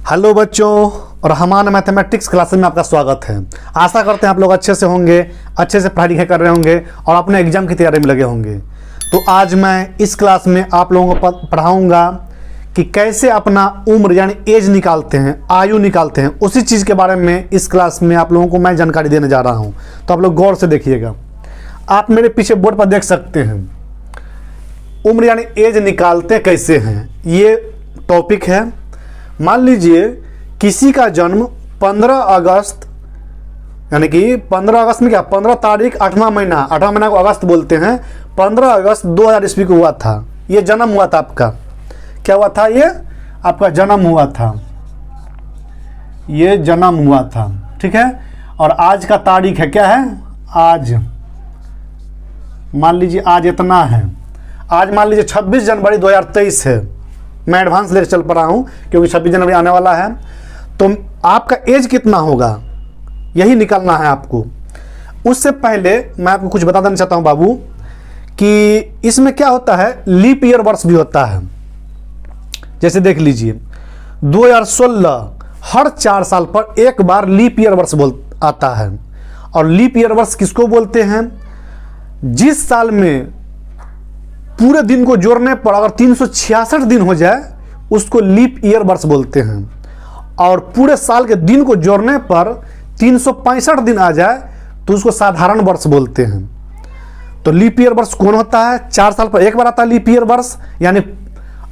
Hello बच्चों, Rahman mathematics classes में आपका स्वागत है। आशा करते हैं आप लोग अच्छे से होंगे, अच्छे से पढ़ाई लिखाई कर रहे होंगे और अपने एग्जाम की तैयारी में लगे होंगे। तो आज मैं इस क्लास में आप लोगों को पढ़ाऊंगा कि कैसे अपना उम्र यानी एज निकालते हैं, आयु निकालते हैं। उसी चीज़ के बारे में इस क्लास में आप लोगों को मैं जानकारी देने जा रहा हूँ। तो आप लोग गौर से देखिएगा। आप मेरे पीछे बोर्ड पर देख सकते हैं, उम्र यानी एज निकालते कैसे हैं, ये टॉपिक है। मान लीजिए किसी का जन्म 15 अगस्त यानी कि 15 अगस्त में क्या 15 तारीख 8वां महीना को अगस्त बोलते हैं। 15 अगस्त 2000 ईस्वी को हुआ था, ये जन्म हुआ था आपका। क्या हुआ था? ये आपका जन्म हुआ था, ये जन्म हुआ था, ठीक है। और आज का तारीख है, क्या है? आज मान लीजिए आज इतना है, आज मान लीजिए 26 जनवरी 2023 है। मैं एडवांस लेकर चल पा रहा हूँ क्योंकि 26 जनवरी आने वाला है। तो आपका एज कितना होगा यही निकालना है आपको। उससे पहले मैं आपको कुछ बता देना चाहता हूँ बाबू कि इसमें क्या होता है, लीप ईयर वर्ष भी होता है। जैसे देख लीजिए 2016 हर 4 साल पर एक बार लीप ईयर वर्ष आता है। और लीप ईयर वर्ष किसको बोलते हैं? जिस साल में पूरे दिन को जोड़ने पर अगर 366 दिन हो जाए उसको लीप ईयर वर्ष बोलते हैं। और पूरे साल के दिन को जोड़ने पर 365 दिन आ जाए तो उसको साधारण वर्ष बोलते हैं। तो लीप ईयर वर्ष कौन होता है? 4 साल पर एक बार आता है लीप ईयर वर्ष यानी।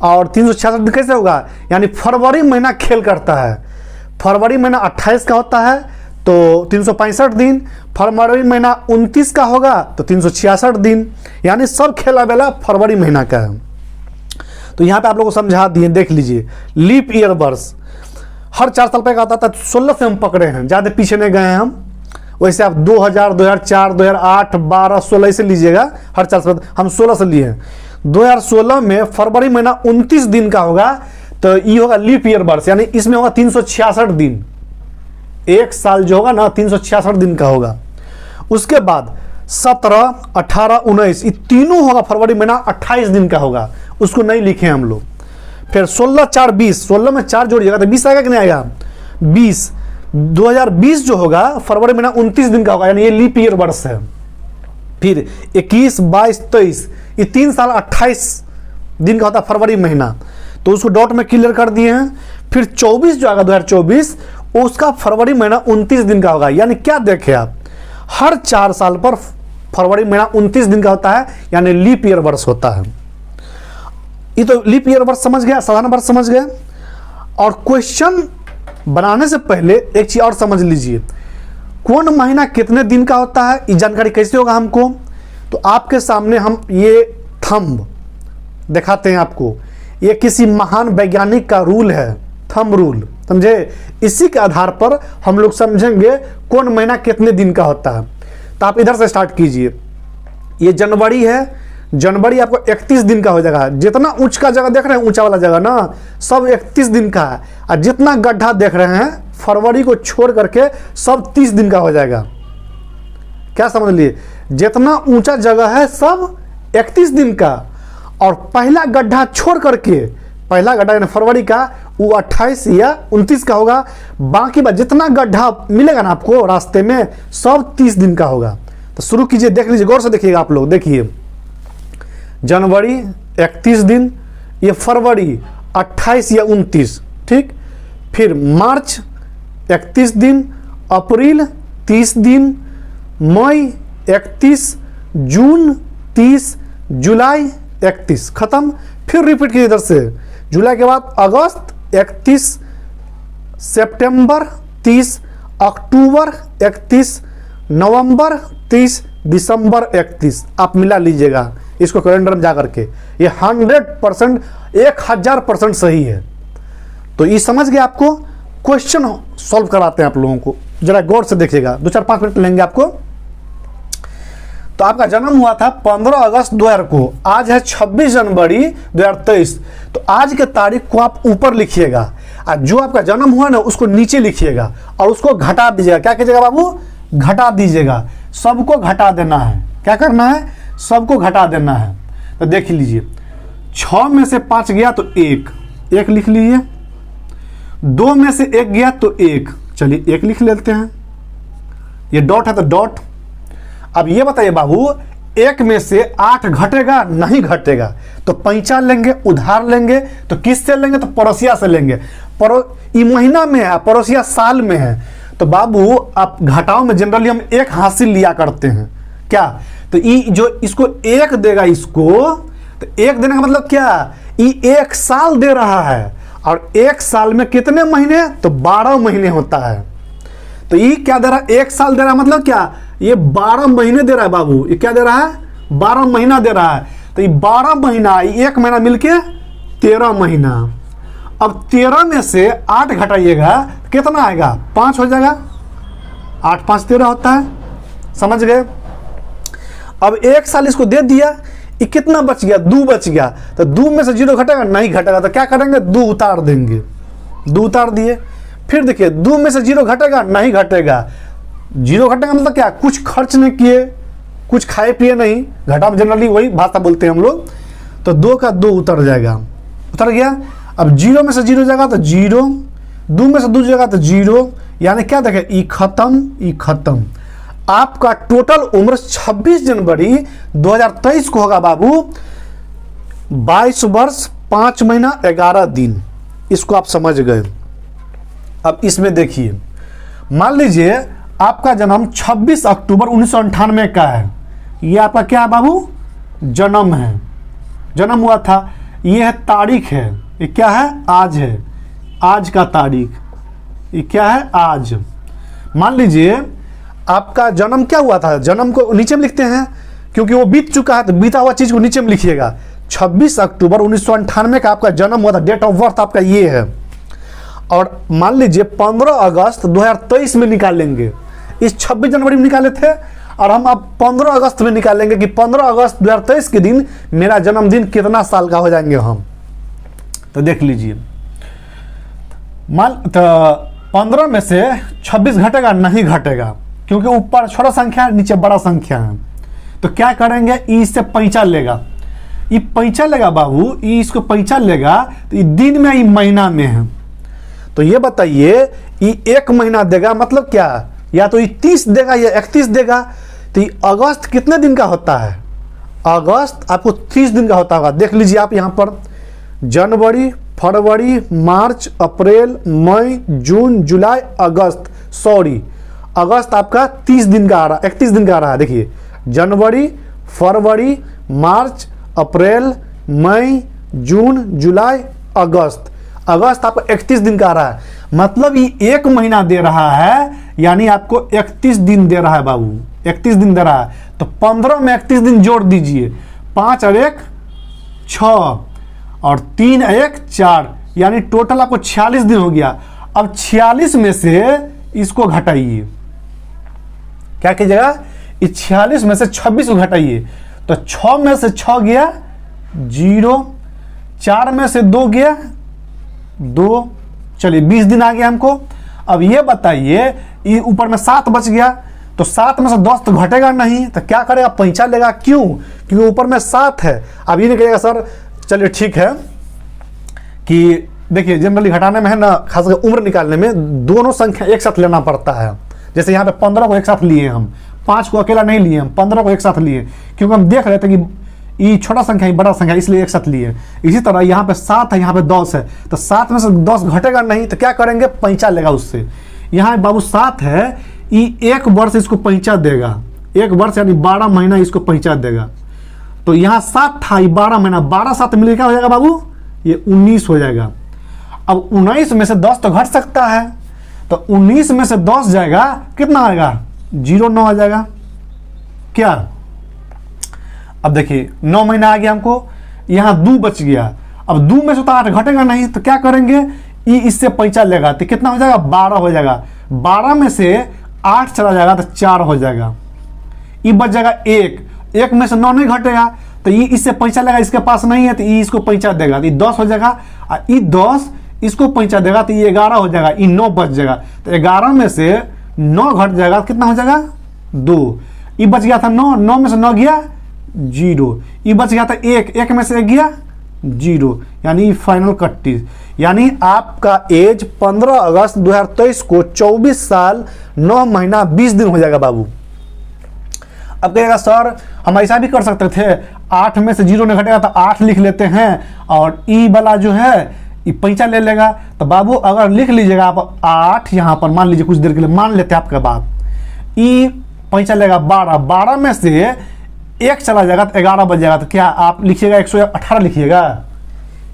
और 366 दिन कैसे होगा? यानी फरवरी महीना खेल करता है। फरवरी महीना 28 का होता है तो 365 दिन, फरवरी महीना 29 का होगा तो 366 दिन, यानी सब खेला बेला फरवरी महीना का है। तो यहाँ पे आप लोगों को समझा दिए, देख लीजिए। लीप ईयर वर्ष हर 4 साल पर आता था। 16 से हम पकड़े हैं, ज़्यादा पीछे नहीं गए हैं हम। वैसे आप 2000, 2004, 2008, 12, 16 से लीजिएगा। हर 4 साल हम 16 से लिए हैं। 2016 में फरवरी महीना 29 दिन का होगा तो ये होगा लीप ईयर वर्ष, यानी इसमें होगा 366 दिन। एक साल जो होगा ना 366 दिन का होगा। उसके बाद 17, 18, 19 ये तीनों होगा फरवरी महीना 28 दिन का होगा, उसको नहीं लिखे हम लोग। फिर 16, 4, 20, 16 में 4 जोड़िएगा तो 20 आएगा कि नहीं आएगा? 20 2020 जो होगा फरवरी महीना 29 दिन का होगा, यानी ये लीप ईयर वर्ष है। फिर 21, 22, 23 ये 3 साल 28 दिन का होता है फरवरी महीना, तो उसको डॉट में क्लियर कर दिए हैं। फिर 24 जो आएगा 2024 उसका फरवरी महीना 29 दिन का होगा। यानी क्या देखे आप, हर 4 साल पर फरवरी महीना 29 दिन का होता है, यानी लीप ईयर वर्ष होता है। ये तो लीप ईयर वर्ष समझ गया, साधारण वर्ष समझ गए। और क्वेश्चन बनाने से पहले एक चीज और समझ लीजिए, कौन महीना कितने दिन का होता है, ये जानकारी कैसे होगा हमको। तो आपके सामने हम ये थंब दिखाते हैं आपको। ये किसी महान वैज्ञानिक का रूल है, थंब रूल, समझे। इसी के आधार पर हम लोग समझेंगे कौन महीना कितने दिन का होता है। तो आप इधर से स्टार्ट कीजिए। ये जनवरी है, जनवरी आपको 31 दिन का हो जाएगा। जितना ऊंच का जगह देख रहे हैं, ऊंचा वाला जगह ना, सब 31 दिन का है। और जितना गड्ढा देख रहे हैं फरवरी को छोड़ करके सब 30 दिन का हो जाएगा। क्या समझ लिए? जितना ऊंचा जगह है सब 31 दिन का, और पहला गड्ढा छोड़ करके, पहला गड्ढा यानी फरवरी का, वो 28 या 29 का होगा। बाकी बात जितना गड्ढा मिलेगा ना आपको रास्ते में सब 30 दिन का होगा। तो शुरू कीजिए, देख लीजिए, गौर से देखिएगा आप लोग। देखिए जनवरी 31 दिन, ये फरवरी 28 या 29, ठीक। फिर मार्च 31 दिन, अप्रैल 30 दिन, मई 31, जून 30, जुलाई 31, खत्म। फिर रिपीट कीजिए इधर से, जुलाई के बाद अगस्त 31, सितंबर 30, अक्टूबर 31, नवंबर 30, दिसंबर 31। आप मिला लीजिएगा इसको कैलेंडर में जाकर के। ये 100% 1000% सही है। तो ये समझ गए आपको। क्वेश्चन सॉल्व कराते हैं आप लोगों को, जरा गौर से देखिएगा। 2-4-5 मिनट लेंगे आपको। तो आपका जन्म हुआ था 15 अगस्त 2000 को, आज है 26 जनवरी 2023। तो आज के तारीख को आप ऊपर लिखिएगा और जो आपका जन्म हुआ ना उसको नीचे लिखिएगा और उसको घटा दीजिएगा। क्या कीजिएगा बाबू? घटा दीजिएगा। सबको घटा देना है। क्या करना है? सबको घटा देना है। तो देख लीजिए 6 में से 5 गया तो 1 लिख लीजिए। 2 में से 1 गया तो 1, चलिए 1 लिख लेते हैं, ये डॉट है तो डॉट। अब ये बताइए बाबू, 1 में से 8 घटेगा? नहीं घटेगा, तो पैंचा लेंगे, उधार लेंगे, तो किससे लेंगे? तो पड़ोसिया से लेंगे। ये महीना में है, पड़ोसिया साल में है, तो बाबू आप घटाओ में जनरली हम 1 हासिल लिया करते हैं क्या? तो ये जो इसको 1 देगा, इसको तो 1 देने का मतलब क्या? ये 1 साल दे रहा है, और 1 साल में कितने महीने? तो 12 महीने होता है। तो ये क्या दे रहा है? 1 साल दे रहा है, मतलब क्या? ये 12 महीने दे रहा है बाबू। ये क्या दे रहा है? 12 महीना दे रहा है। तो ये 12 महीना, 1 महीना मिलके 13 महीना। अब 13 में से 8 घटाइएगा कितना आएगा? 5 हो जाएगा। 8 5 13 होता है, समझ गए? अब 1 साल इसको दे दिया, ये कितना बच गया? 2 बच गया। तो 2 में से 0 घटेगा? नहीं घटेगा, तो क्या करेंगे? 2 उतार देंगे। 2 उतार दिए। फिर देखिए 2 में से 0 घटेगा? नहीं घटेगा। 0 घटेगा मतलब क्या? कुछ खर्च नहीं किए, कुछ खाए पिए नहीं, घटा में जनरली वही भाषा बोलते हैं हम लोग। तो 2 का 2 उतर जाएगा, उतर गया। अब 0 में से 0 जाएगा तो 0, 2 में से 2 जाएगा तो 0, यानी क्या देखें? ई खत्म। आपका टोटल उम्र 26 जनवरी 2023 को होगा बाबू 22 वर्ष 5 महीना 11 दिन। इसको आप समझ गए। अब इसमें देखिए, मान लीजिए आपका जन्म 26 अक्टूबर 1998 का है। ये आपका क्या है बाबू? जन्म है, जन्म हुआ था। ये है तारीख है, ये क्या है? आज है, आज का तारीख। ये क्या है? आज। मान लीजिए आपका जन्म क्या हुआ था? जन्म को नीचे में लिखते हैं, क्योंकि वो बीत चुका है, तो बीता हुआ चीज को नीचे में लिखिएगा। 26 अक्टूबर 1998 का आपका जन्म हुआ था, डेट ऑफ बर्थ आपका ये है। और मान लीजिए 15 अगस्त 2023 में निकालेंगे। इस 26 जनवरी में निकाले थे, और हम अब 15 अगस्त में निकालेंगे कि 15 अगस्त 2023 के दिन मेरा जन्मदिन कितना साल का हो जाएंगे हम। तो देख लीजिए, मान तो 15 में से 26 घटेगा? नहीं घटेगा, क्योंकि ऊपर छोटा संख्या है, नीचे बड़ा संख्या है। तो क्या करेंगे? ई इससे पैंचा लेगा, ये पैंचा लेगा बाबू, ये इसको पैंचा लेगा, तो ये दिन में, ये महीना में है। तो ये बताइए, ये 1 महीना देगा मतलब क्या? या तो ये 30 देगा या 31 देगा। तो ये अगस्त कितने दिन का होता है? अगस्त आपको 30 दिन का होता होगा। देख लीजिए आप यहाँ पर, जनवरी, फरवरी, मार्च, अप्रैल, मई, जून, जुलाई, अगस्त। सॉरी, अगस्त आपका 30 दिन का आ रहा, 31 दिन का आ रहा है। देखिए, जनवरी, फरवरी, मार्च, अप्रैल, मई, जून, जुलाई, अगस्त। अगस्त आपको 31 दिन का आ रहा है, मतलब ये 1 महीना दे रहा है, यानी आपको 31 दिन दे रहा है बाबू। 31 दिन दे रहा है, तो 15 में 31 दिन जोड़ दीजिए। 5 और 1 6 और 3 और 1 4, यानी टोटल आपको 46 दिन हो गया। अब 46 में से इसको घटाइए। क्या कीजिएगा? इस 46 में से 26 को घटाइए। तो 6 में से 6 गया 0, 4 में से 2 गया 2, चलिए 20 दिन आ गया हमको। अब ये बताइए, ये ऊपर में 7 बच गया, तो 7 में से 10 तो घटेगा नहीं, तो क्या करेगा? पैंचा लेगा। क्यों? क्योंकि ऊपर में 7 है। अब ये नहीं कहेगा सर चलिए ठीक है कि देखिए जनरली घटाने में है ना, खासकर उम्र निकालने में दोनों संख्या एक साथ लेना पड़ता है। जैसे यहाँ पे 15 को एक साथ लिए हम, 5 को अकेला नहीं लिए हम, 15 को एक साथ लिए, क्योंकि हम देख रहे थे कि ये छोटा संख्या, ये बड़ा संख्या, इसलिए एक साथ लिए। इसी तरह यहाँ पे 7 है, यहाँ पे 10 है, तो 7 में से 10 घटेगा नहीं, तो क्या करेंगे? पैंचा लेगा उससे। यहाँ बाबू 7 है, ये 1 वर्ष इसको पैंचा देगा। 1 वर्ष यानी 12 महीना इसको पैंचा देगा। तो यहाँ 7 था, ये 12 महीना, 12 7 मिलकर क्या हो जाएगा बाबू? ये 19 हो जाएगा। अब 19 में से 10 तो घट सकता है, तो 19 में से 10 जाएगा, कितना आएगा? 09 आ जाएगा। क्या? अब देखिए 9 महीना आ गया हमको, यहाँ 2 बच गया। अब 2 में से तो 8 घटेगा नहीं, तो क्या करेंगे? ये इससे पैंचा लेगा, तो कितना हो जाएगा? 12 हो जाएगा। 12 में से 8 चला जाएगा तो 4 हो जाएगा। ये बच जाएगा 1 में से 9 नहीं घटेगा, तो ये इससे पैंचा लेगा, इसके पास नहीं है तो ये इसको पैंचा देगा, तो ये 10 हो जाएगा। और ये 10 इसको पैंचा देगा, तो ये 11 हो जाएगा। ये 9 बच जाएगा, तो 11 में से 9 घट जाएगा, कितना हो जाएगा? 2। ये बच गया था 9 में से 9 गया 0, ये बच गया था 1 में से 1 गया 0, यानी फाइनल 31, यानी आपका एज 15 अगस्त 2023 को 24 साल 9 महीना 20 दिन हो जाएगा बाबू। अब कहेगा सर हम ऐसा भी कर सकते थे, 8 में से 0 नहीं घटेगा तो 8 लिख लेते हैं और ई वाला जो है ये पैंचा ले लेगा। तो बाबू अगर लिख लीजिएगा आप 8 यहाँ पर, मान लीजिए कुछ देर के लिए मान लेते हैं आपका बात, ई पैंचा लेगा 12, 12 में से 1 चला जाएगा तो 11 बच जाएगा। तो क्या आप लिखिएगा 118 लिखिएगा,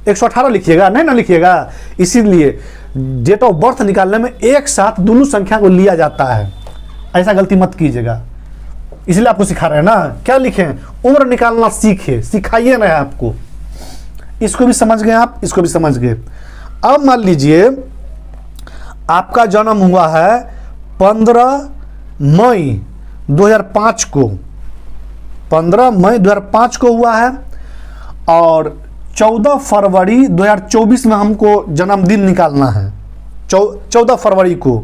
118 लिखिएगा, नहीं ना लिखिएगा। इसीलिए डेट ऑफ बर्थ निकालने में एक साथ दोनों संख्या को लिया जाता है, ऐसा गलती मत कीजिएगा। इसलिए आपको सिखा रहे हैं ना, क्या लिखें, उम्र निकालना सीखे, सिखाइए ना आपको। इसको भी समझ गए आप, इसको भी समझ गए। अब मान लीजिए आपका जन्म हुआ है 15 मई 2005 को, 15 मई 2005 को हुआ है और 14 फरवरी 2024 में हमको जन्मदिन निकालना है। 14 फरवरी को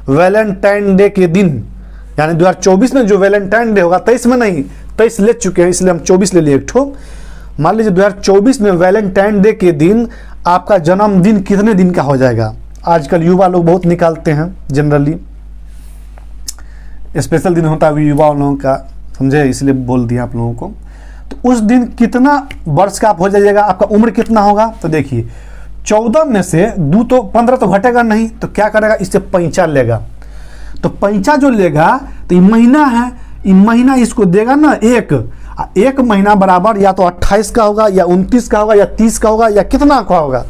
वैलेंटाइन डे के दिन, यानी 2024 में जो वैलेंटाइन डे होगा, 23 में नहीं, 23 ले चुके हैं इसलिए हम 24 ले लिए एक ठो। मान लीजिए 2024 में वैलेंटाइन डे के दिन आपका जन्मदिन कितने दिन का हो जाएगा। आजकल युवा लोग बहुत निकालते हैं, जनरली स्पेशल दिन होता है युवा लोगों का, समझे, इसलिए बोल दिया आप लोगों को। तो उस दिन कितना वर्ष का आप हो जाइएगा, आपका उम्र कितना होगा। तो देखिए 14 में से 2 तो 15 तो घटेगा नहीं, तो क्या करेगा, इससे पैंचा लेगा। तो पैंचा जो लेगा तो ये महीना है, ये महीना इसको देगा ना 1 महीना बराबर या तो 28 का होगा या 29 का होगा या 30 का होगा या कितना का होगा।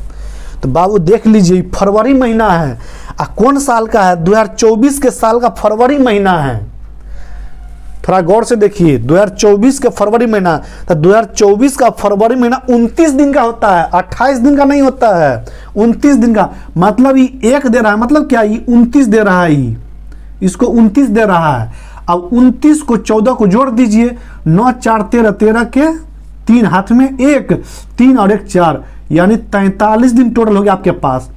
तो बाबू देख लीजिए फरवरी महीना है, कौन साल का है, 2024 के साल का फरवरी महीना है। थोड़ा गौर से देखिए, 2024 का फरवरी महीना, तो 2024 का फरवरी महीना 29 दिन का होता है, 28 दिन का नहीं होता है, 29 दिन का। मतलब ये 1 दे रहा है, मतलब क्या, ये 29 दे रहा है, इसको 29 दे रहा है। अब 29 को 14 को जोड़ दीजिए, 9 4 13, 13 के 3 हाथ में 1, 3 और 1 4, यानी 43 दिन टोटल हो गया आपके पास।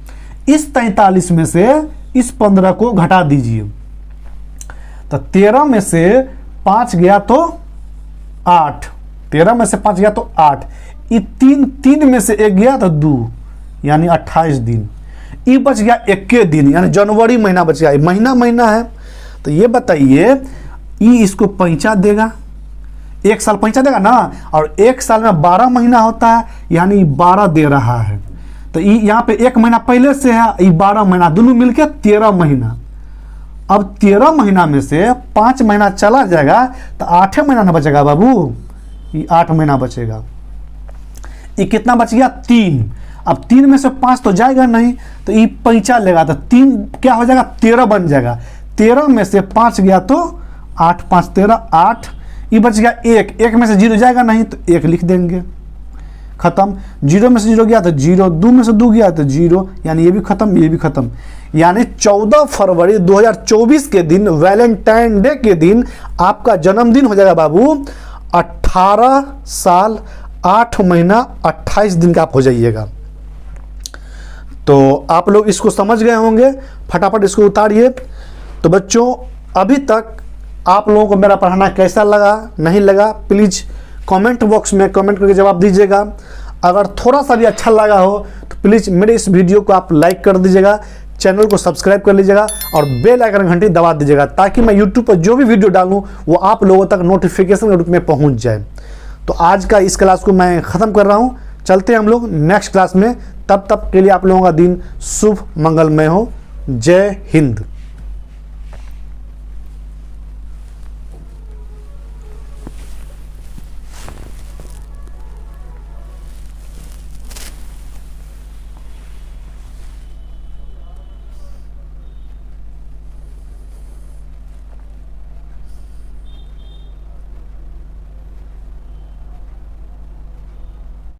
इस 43 में से इस 15 को घटा दीजिए, तो 13 में से 5 गया तो 8, 13 में से 5 गया तो 8, ये 3 में से 1 गया तो 2, यानी 28 दिन। ये बच गया 1 दिन, यानी जनवरी महीना बच गया, महीना है। तो ये बताइए, ये इसको पैंचा देगा, 1 साल पैंचा देगा ना, और 1 साल में 12 महीना होता है, यानी 12 दे रहा है। तो ये यहाँ पे 1 महीना पहले से है, ये 12 महीना, दोनों मिलके 13 महीना। अब 13 महीना में से 5 महीना चला जाएगा तो 8 महीना ना बचेगा बाबू, ये 8 महीना बचेगा। ये कितना बच गया, 3। अब 3 में से 5 तो जाएगा नहीं, तो ये पैंचा लेगा, तो 3 क्या हो जाएगा, 13 बन जाएगा। 13 में से 5 गया तो 8, 5 13, 8, ये बच गया 1 में से 0 जाएगा नहीं, तो 1 लिख देंगे, खत्म। 0 में से 0 गया तो 0, 2 में से 2 गया तो 0, यानी ये भी खत्म, ये भी खत्म। यानी 14 फरवरी 2024 के दिन, वैलेंटाइन डे के दिन आपका जन्मदिन हो जाएगा बाबू। 18 साल 8 महीना 28 दिन का आप हो जाइएगा। तो आप लोग इसको समझ गए होंगे, फटाफट इसको उतारिए। तो बच्चों अभी तक आप लोगों को मेरा पढ़ाना कैसा लगा, नहीं लगा, प्लीज़ कमेंट बॉक्स में कमेंट करके जवाब दीजिएगा। अगर थोड़ा सा भी अच्छा लगा हो तो प्लीज़ मेरे इस वीडियो को आप लाइक कर दीजिएगा, चैनल को सब्सक्राइब कर लीजिएगा और बेल आइकन घंटी दबा दीजिएगा, ताकि मैं यूट्यूब पर जो भी वीडियो डालूँ वो आप लोगों तक नोटिफिकेशन के रूप में पहुँच जाए। तो आज का इस क्लास को मैं ख़त्म कर रहा हूँ, चलते हैं हम लोग नेक्स्ट क्लास में। तब तक के लिए आप लोगों का दिन शुभ मंगलमय हो। जय हिंद।